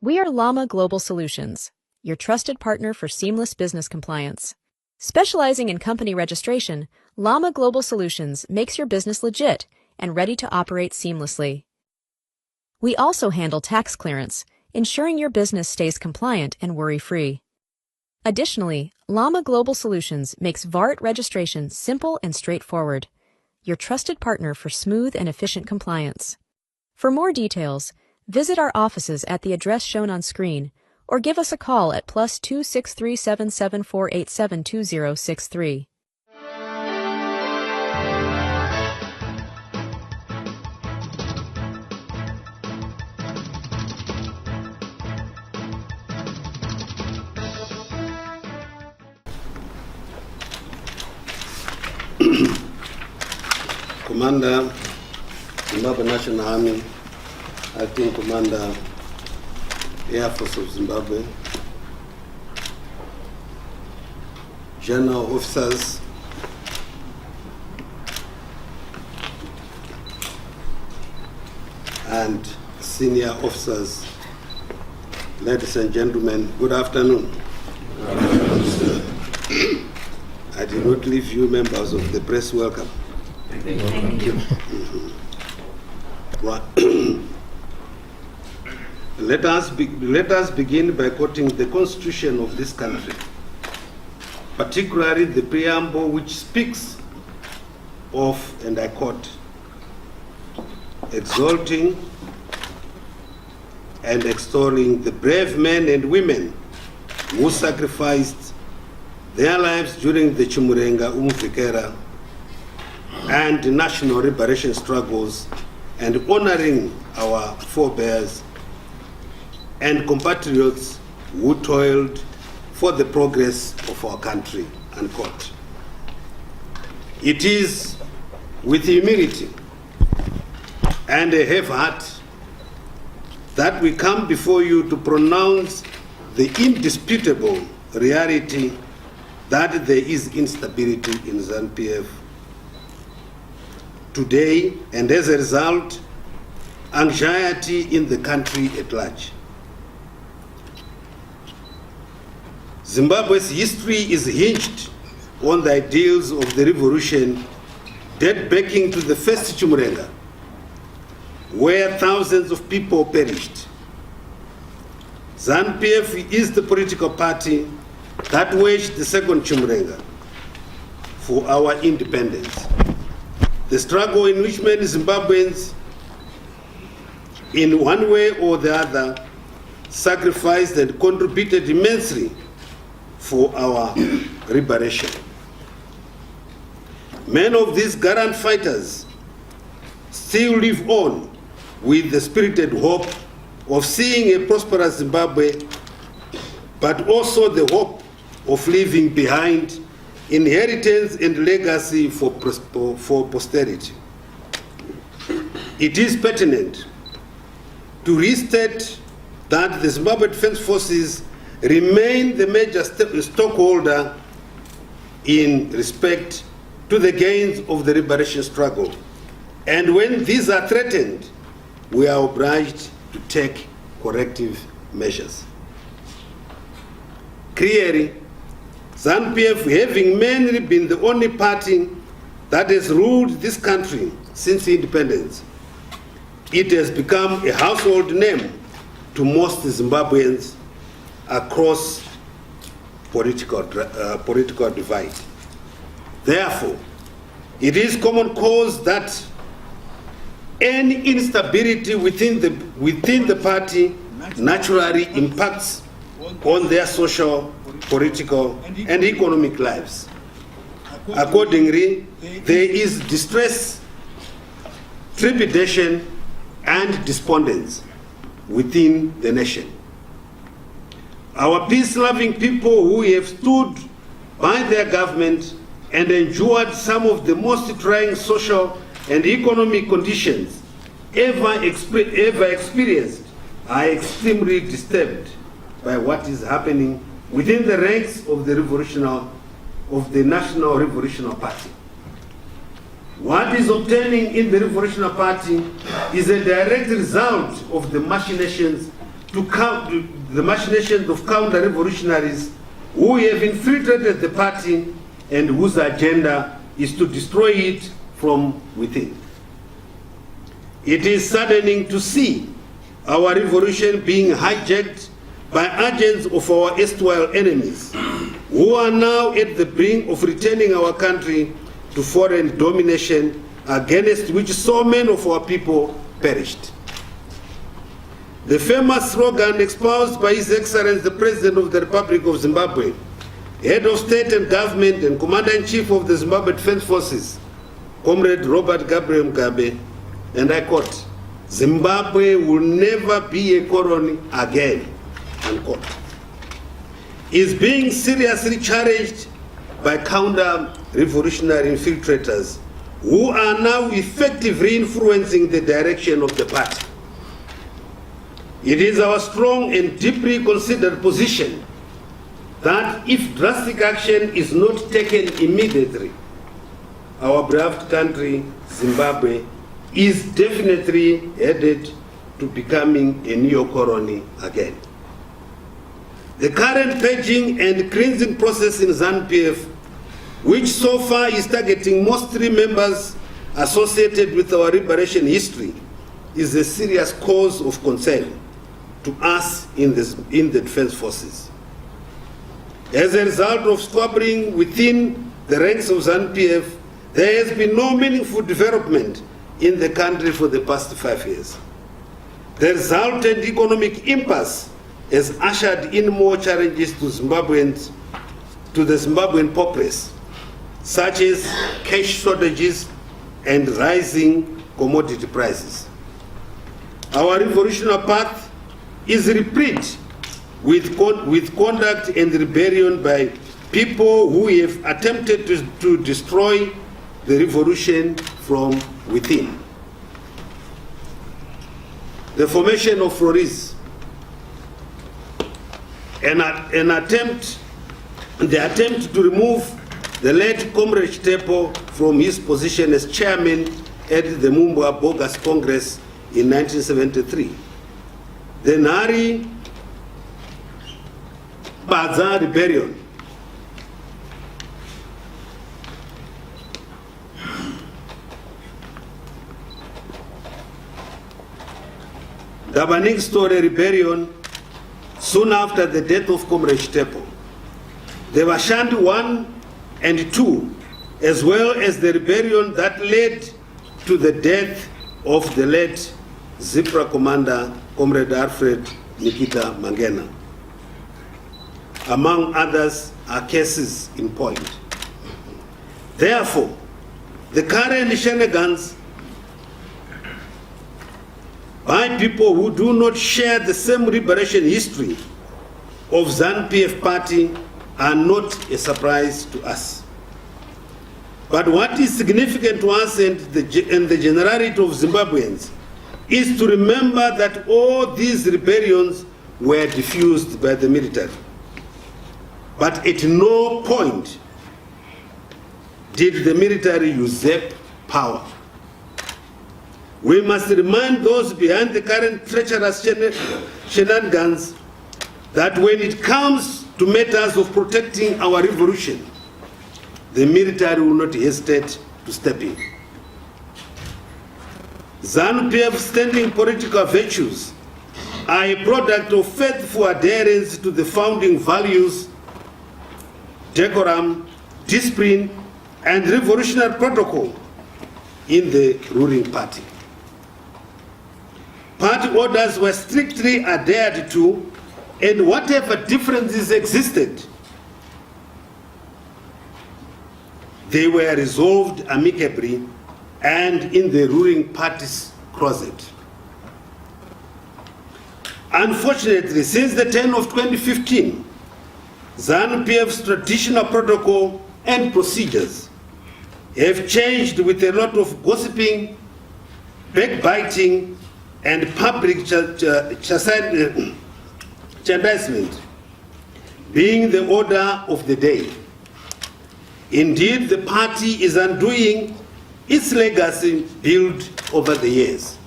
We are Llama Global Solutions, your trusted partner for seamless business compliance. Specializing in company registration, Llama Global Solutions makes your business legit and ready to operate seamlessly. We also handle tax clearance, ensuring your business stays compliant and worry-free. Additionally, Llama Global Solutions makes VART registration simple and straightforward, your trusted partner for smooth and efficient compliance. For more details, visit our offices at the address shown on screen or give us a call at +2 63774872063. Commander, Zimbabwe National Army, Acting Commander, Air Force of Zimbabwe, General Officers, and Senior Officers, ladies and gentlemen, good afternoon. I did not leave you members of the press welcome. Thank you. Right. Let us begin by quoting the Constitution of this country, particularly the preamble which speaks of, and I quote, exalting and extolling the brave men and women who sacrificed their lives during the Chimurenga Umfikera and national liberation struggles, and honoring our forebears and compatriots who toiled for the progress of our country, unquote. It is with humility and a heavy heart that we come before you to pronounce the indisputable reality that there is instability in ZANU-PF today, and as a result, anxiety in the country at large. Zimbabwe's history is hinged on the ideals of the revolution dating back to the first Chimurenga, where thousands of people perished. ZANU-PF is the political party that waged the second Chimurenga for our independence. The struggle in which many Zimbabweans, in one way or the other, sacrificed and contributed immensely for our liberation. Many of these gallant fighters still live on with the spirited hope of seeing a prosperous Zimbabwe, but also the hope of leaving behind inheritance and legacy for posterity. It is pertinent to restate that the Zimbabwe Defense Forces remain the major stockholder in respect to the gains of the liberation struggle. And when these are threatened, we are obliged to take corrective measures. Clearly, ZANU-PF, having mainly been the only party that has ruled this country since independence, it has become a household name to most Zimbabweans across political divide. Therefore, it is common cause that any instability within the party naturally impacts on their social, political, and economic lives. Accordingly, there is distress, trepidation, and despondence within the nation. Our peace-loving people who have stood by their government and endured some of the most trying social and economic conditions ever experienced are extremely disturbed by what is happening within the ranks of the National Revolutionary Party. What is obtaining in the Revolutionary Party is a direct result of the machinations the machinations of counter-revolutionaries who have infiltrated the party and whose agenda is to destroy it from within. It is saddening to see our revolution being hijacked by agents of our erstwhile enemies, who are now at the brink of returning our country to foreign domination, against which so many of our people perished. The famous slogan espoused by His Excellency the President of the Republic of Zimbabwe, Head of State and Government and Commander-in-Chief of the Zimbabwe Defense Forces, Comrade Robert Gabriel Mugabe, and I quote, "Zimbabwe will never be a colony again," unquote, is being seriously challenged by counter-revolutionary infiltrators who are now effectively influencing the direction of the party. It is our strong and deeply considered position that if drastic action is not taken immediately, our beloved country, Zimbabwe, is definitely headed to becoming a neo-colony again. The current purging and cleansing process in ZANU-PF, which so far is targeting mostly members associated with our liberation history, is a serious cause of concern to us in the Defense Forces. As a result of squabbling within the ranks of ZANU-PF, there has been no meaningful development in the country for the past 5 years. The resultant economic impasse has ushered in more challenges to Zimbabweans, to the Zimbabwean populace, such as cash shortages and rising commodity prices. Our revolutionary path is replete with conduct and rebellion by people who have attempted to destroy the revolution from within. The formation of Floris, the attempt to remove the late Comrade Tepo from his position as chairman at the Mumbwa Bogus Congress in 1973. The Nari Baza Rebellion, the Baning Story Rebellion soon after the death of Comrade Tepo, the Vashandi 1 and 2, as well as the rebellion that led to the death of the late Zipra commander, Comrade Alfred Nikita Mangena. Among others are cases in point. Therefore, the current shenanigans by people who do not share the same liberation history of ZANU-PF party are not a surprise to us. But what is significant to us and the generality of Zimbabweans is to remember that all these rebellions were diffused by the military. But at no point did the military usurp power. We must remind those behind the current treacherous shenanigans that when it comes to matters of protecting our revolution, the military will not hesitate to step in. ZANU-PF's standing political virtues are a product of faithful adherence to the founding values, decorum, discipline, and revolutionary protocol in the ruling party. Party orders were strictly adhered to, and whatever differences existed, they were resolved amicably and in the ruling party's closet. Unfortunately, since the turn of 2015, ZANU-PF's traditional protocol and procedures have changed with a lot of gossiping, backbiting, and public chastisement being the order of the day. Indeed, the party is undoing its legacy built over the years.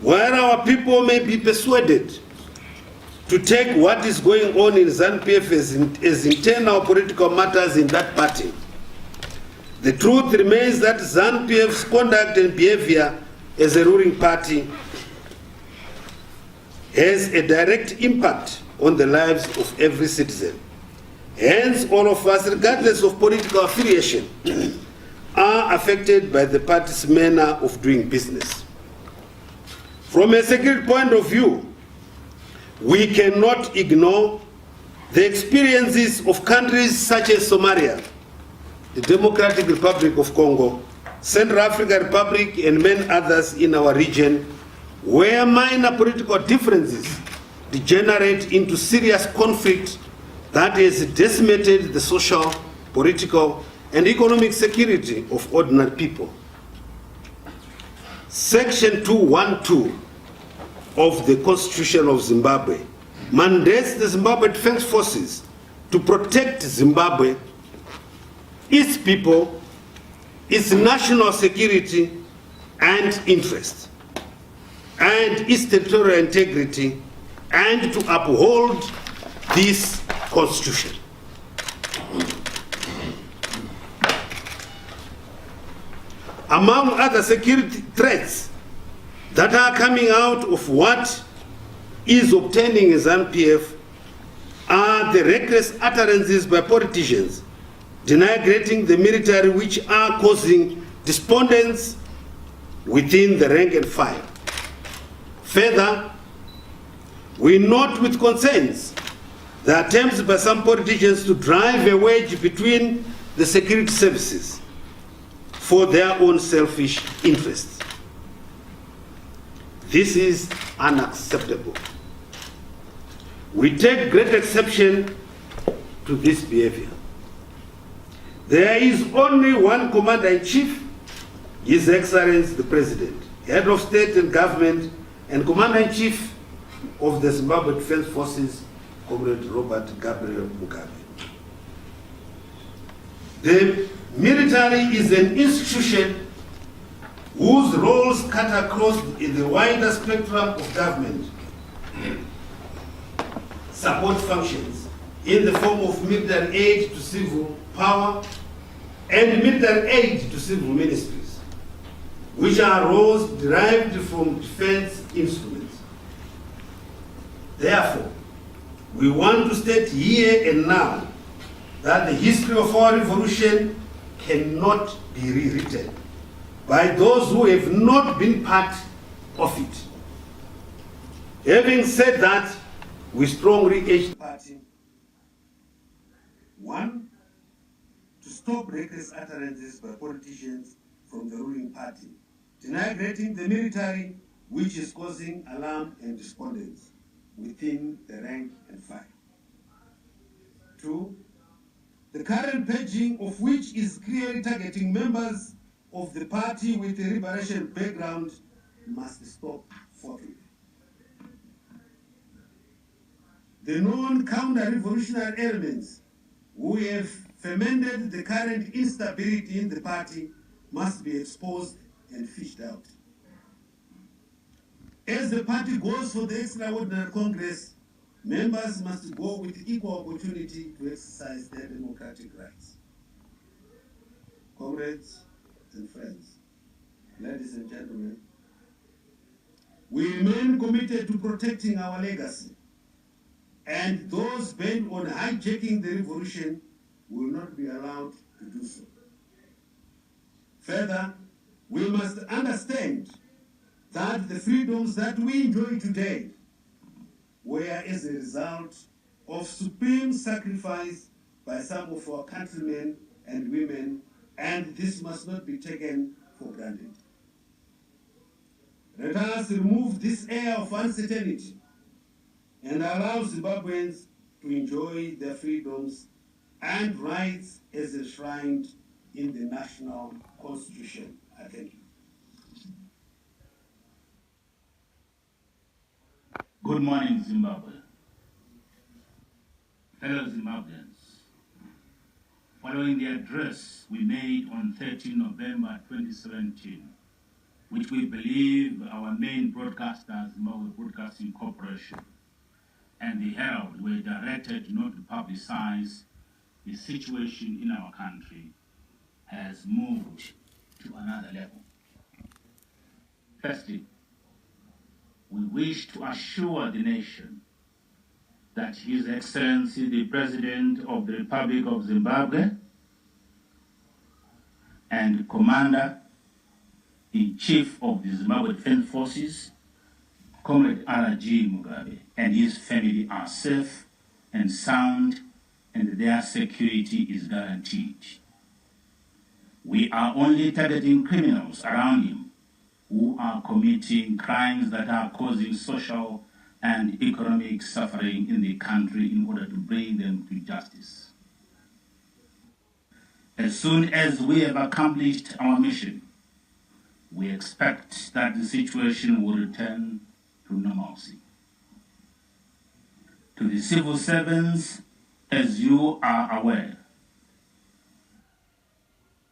While our people may be persuaded to take what is going on in ZANU-PF as internal political matters in that party, the truth remains that ZANU-PF's conduct and behavior as a ruling party has a direct impact on the lives of every citizen. Hence, all of us, regardless of political affiliation, are affected by the party's manner of doing business. From a security point of view, we cannot ignore the experiences of countries such as Somalia, the Democratic Republic of Congo, Central African Republic, and many others in our region, where minor political differences degenerate into serious conflict that has decimated the social, political, and economic security of ordinary people. Section 212 of the Constitution of Zimbabwe mandates the Zimbabwe Defense Forces to protect Zimbabwe, its people, its national security and interest, and its territorial integrity, and to uphold this Constitution. Among other security threats that are coming out of what is obtaining as ZANU-PF are the reckless utterances by politicians denigrating the military, which are causing despondence within the rank and file. Further, we note with concerns the attempts by some politicians to drive a wedge between the security services for their own selfish interests. This is unacceptable. We take great exception to this behavior. There is only one Commander-in-Chief, His Excellency the President, Head of State and Government, and Commander-in-Chief of the Zimbabwe Defense Forces, Comrade Robert Gabriel Mugabe. The military is an institution whose roles cut across the wider spectrum of government support functions in the form of military aid to civil power and military aid to civil ministries, which are roles derived from defense instruments. Therefore, we want to state here and now that the history of our revolution cannot be rewritten by those who have not been part of it. Having said that, we strongly urge the party, one, to stop reckless utterances by politicians from the ruling party, denigrating the military, which is causing alarm and despondence within the rank and file. Two, the current purging of which is clearly targeting members of the party with a liberation background must stop forthwith. The non-counter-revolutionary elements who have fermented the current instability in the party must be exposed and fished out. As the party goes for the extraordinary Congress, members must go with equal opportunity to exercise their democratic rights. Comrades and friends, ladies and gentlemen, we remain committed to protecting our legacy, and those bent on hijacking the revolution will not be allowed to do so. Further, we must understand that the freedoms that we enjoy today were as a result of supreme sacrifice by some of our countrymen and women, and this must not be taken for granted. Let us remove this air of uncertainty and allow Zimbabweans to enjoy their freedoms and rights as enshrined in the national constitution. I thank you. Good morning, Zimbabwe. Fellow Zimbabweans, following the address we made on 13 November 2017, which we believe our main broadcaster, Zimbabwe Broadcasting Corporation, and the Herald were directed not to publicize the situation in our country, has moved to another level. Firstly, we wish to assure the nation that His Excellency the President of the Republic of Zimbabwe and Commander-in-Chief of the Zimbabwe Defense Forces, Comrade R.G. Mugabe, and his family are safe and sound, and their security is guaranteed. We are only targeting criminals around him who are committing crimes that are causing social and economic suffering in the country in order to bring them to justice. As soon as we have accomplished our mission, we expect that the situation will return to normalcy. To the civil servants, as you are aware,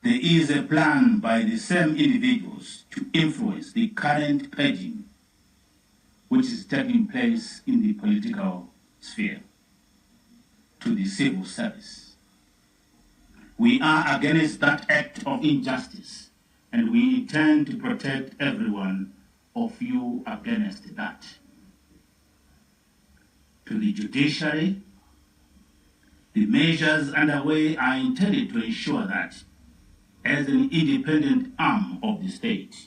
there is a plan by the same individuals to influence the current purging which is taking place in the political sphere to the civil service. We are against that act of injustice, and we intend to protect everyone of you against that. To the judiciary, the measures underway are intended to ensure that, as an independent arm of the state,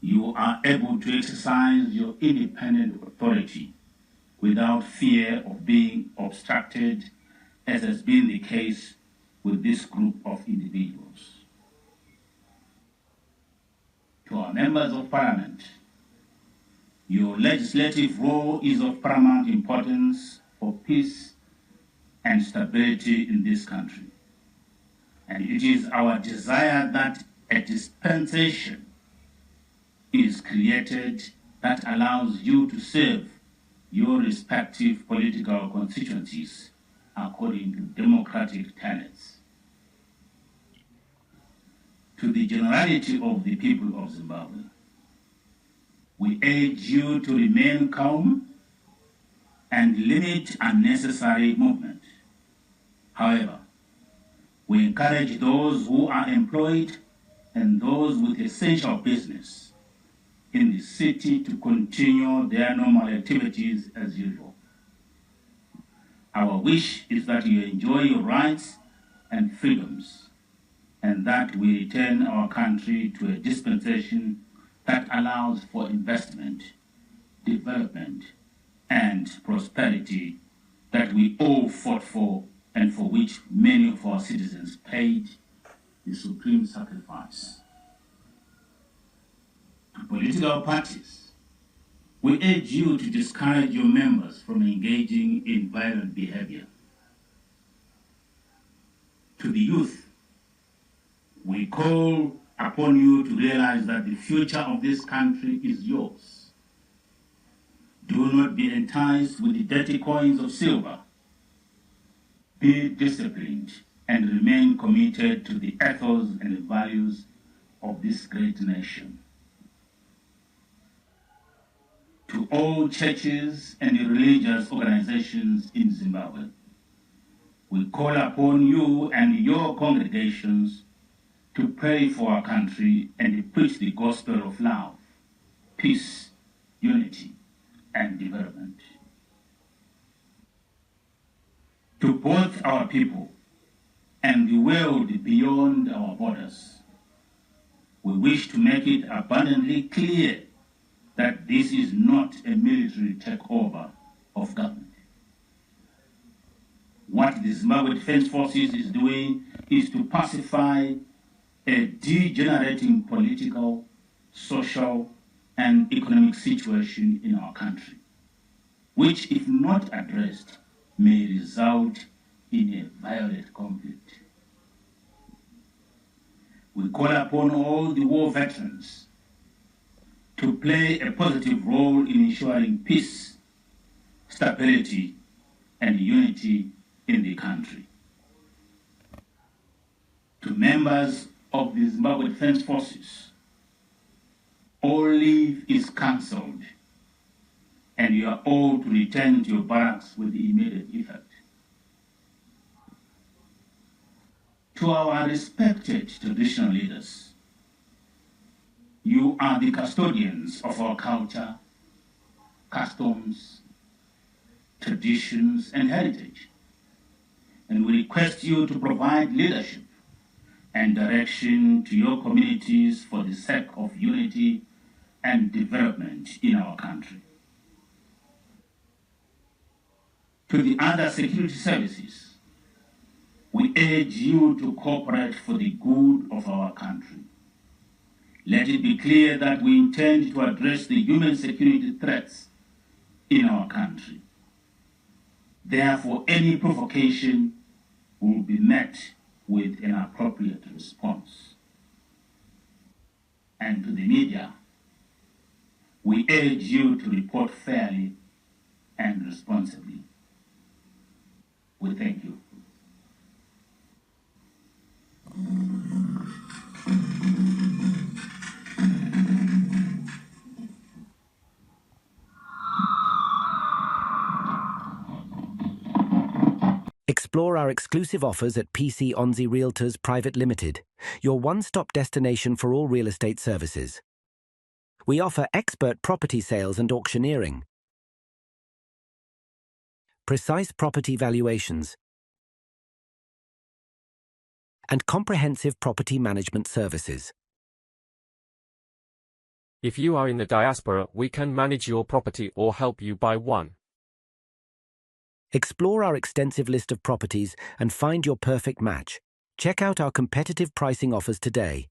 you are able to exercise your independent authority without fear of being obstructed, as has been the case with this group of individuals. To our members of parliament, your legislative role is of paramount importance for peace and stability in this country. And it is our desire that a dispensation is created that allows you to serve your respective political constituencies according to democratic tenets. To the generality of the people of Zimbabwe, we urge you to remain calm and limit unnecessary movement. However, we encourage those who are employed and those with essential business in the city to continue their normal activities as usual. Our wish is that you enjoy your rights and freedoms, and that we return our country to a dispensation that allows for investment, development, and prosperity that we all fought for and for which many of our citizens paid the supreme sacrifice. To political parties, we urge you to discourage your members from engaging in violent behavior. To the youth, we call upon you to realize that the future of this country is yours. Do not be enticed with the dirty coins of silver. Be disciplined and remain committed to the ethos and the values of this great nation. To all churches and religious organizations in Zimbabwe, we call upon you and your congregations to pray for our country and preach the gospel of love, peace, unity, and development. To both our people and the world beyond our borders, we wish to make it abundantly clear that this is not a military takeover of government. What the Zimbabwe Defense Forces is doing is to pacify a degenerating political, social, and economic situation in our country, which, if not addressed, may result in a violent conflict. We call upon all the war veterans to play a positive role in ensuring peace, stability, and unity in the country. To members of the Zimbabwe Defense Forces, All leave is cancelled, and you are all to return to your barracks with immediate effect. To our respected traditional leaders, you are the custodians of our culture, customs, traditions, and heritage. And we request you to provide leadership and direction to your communities for the sake of unity and development in our country. To the other security services, we urge you to cooperate for the good of our country. Let it be clear that we intend to address the human security threats in our country. Therefore, any provocation will be met with an appropriate response. And to the media, we urge you to report fairly and responsibly. We thank you. Explore our exclusive offers at PC Onzi Realtors Private Limited, your one-stop destination for all real estate services. We offer expert property sales and auctioneering, precise property valuations, and comprehensive property management services. If you are in the diaspora, we can manage your property or help you buy one. Explore our extensive list of properties and find your perfect match. Check out our competitive pricing offers today.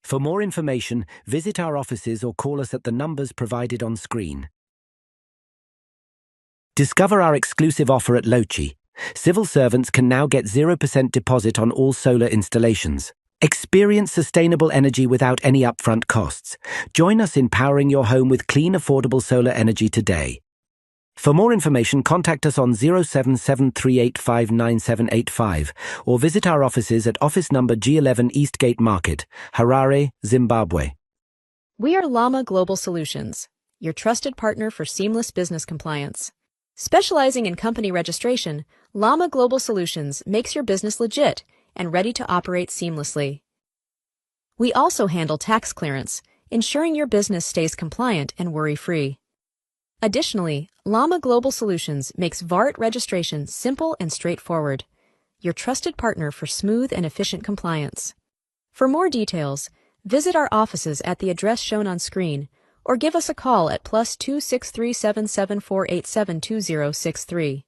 For more information, visit our offices or call us at the numbers provided on screen. Discover our exclusive offer at Lochi. Civil servants can now get 0% deposit on all solar installations. Experience sustainable energy without any upfront costs. Join us in powering your home with clean, affordable solar energy today. For more information, contact us on 0773859785 or visit our offices at office number G11 Eastgate Market, Harare, Zimbabwe. We are Llama Global Solutions, your trusted partner for seamless business compliance. Specializing in company registration, Llama Global Solutions makes your business legit and ready to operate seamlessly. We also handle tax clearance, ensuring your business stays compliant and worry-free. Additionally, Llama Global Solutions makes VART registration simple and straightforward, your trusted partner for smooth and efficient compliance. For more details, visit our offices at the address shown on screen or give us a call at +2637748720063.